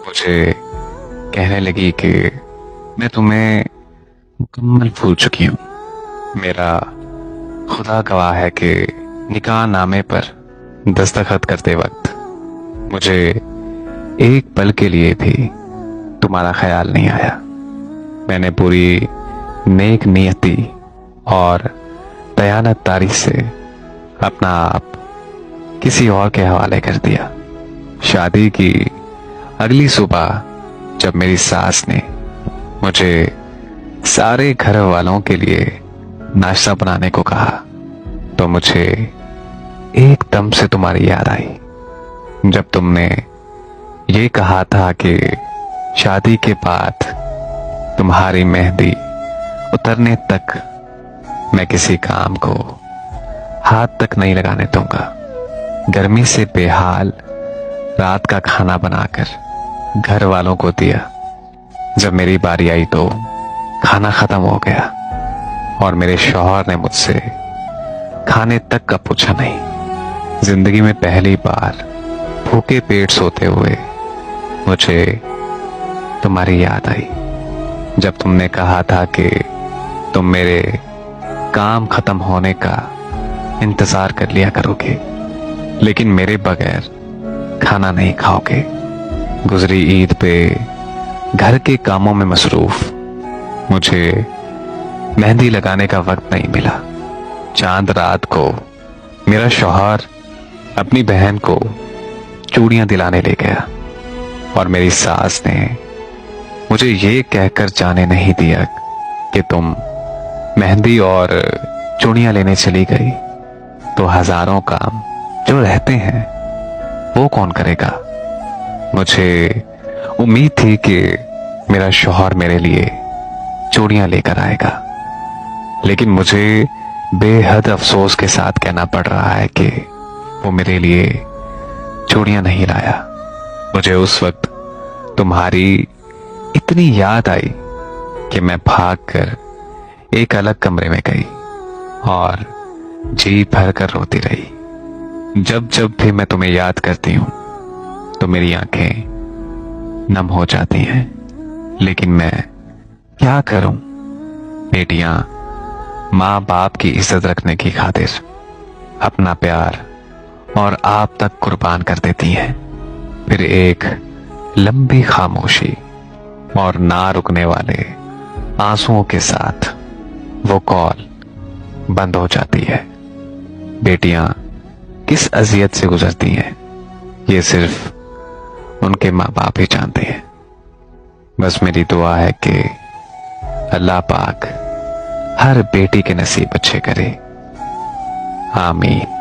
مجھے کہنے لگی کہ میں تمہیں مکمل بھول چکی ہوں. میرا خدا گواہ ہے کہ نکاح نامے پر دستخط کرتے وقت مجھے ایک پل کے لیے بھی تمہارا خیال نہیں آیا. میں نے پوری نیک نیتی اور دیانت داری سے اپنا آپ کسی اور کے حوالے کر دیا. شادی کی اگلی صبح جب میری ساس نے مجھے سارے گھر والوں کے لیے ناشتہ بنانے کو کہا تو مجھے ایک دم سے تمہاری یاد آئی. جب تم نے یہ کہا تھا کہ شادی کے بعد تمہاری مہندی اترنے تک میں کسی کام کو ہاتھ تک نہیں لگانے دوں گا. گرمی سے بے حال رات کا کھانا بنا کر گھر والوں کو دیا. جب میری باری آئی تو کھانا ختم ہو گیا اور میرے شوہر نے مجھ سے کھانے تک کا پوچھا نہیں. زندگی میں پہلی بار بھوکے پیٹ سوتے ہوئے مجھے تمہاری یاد آئی. جب تم نے کہا تھا کہ تم میرے کام ختم ہونے کا انتظار کر لیا کرو گے لیکن میرے بغیر کھانا نہیں کھاؤ گے. گزری عید پہ گھر کے کاموں میں مصروف مجھے مہندی لگانے کا وقت نہیں ملا. چاند رات کو میرا شوہر اپنی بہن کو چوڑیاں دلانے لے گیا اور میری ساس نے مجھے یہ کہہ کر جانے نہیں دیا کہ تم مہندی اور چوڑیاں لینے چلی گئی تو ہزاروں کام جو رہتے ہیں وہ کون کرے گا. مجھے امید تھی کہ میرا شوہر میرے لیے چوڑیاں لے کر آئے گا لیکن مجھے بے حد افسوس کے ساتھ کہنا پڑ رہا ہے کہ وہ میرے لیے چوڑیاں نہیں لایا. مجھے اس وقت تمہاری اتنی یاد آئی کہ میں بھاگ کر ایک الگ کمرے میں گئی اور جی بھر کر روتی رہی. جب جب بھی میں تمہیں یاد کرتی ہوں تو میری آنکھیں نم ہو جاتی ہیں لیکن میں کیا کروں. بیٹیاں ماں باپ کی عزت رکھنے کی خاطر اپنا پیار اور آپ تک قربان کر دیتی ہیں. پھر ایک لمبی خاموشی اور نہ رکنے والے آنسوؤں کے ساتھ وہ کال بند ہو جاتی ہے. بیٹیاں کس اذیت سے گزرتی ہیں یہ صرف ان کے ماں باپ ہی جانتے ہیں. بس میری دعا ہے کہ اللہ پاک ہر بیٹی کے نصیب اچھے کرے. آمین.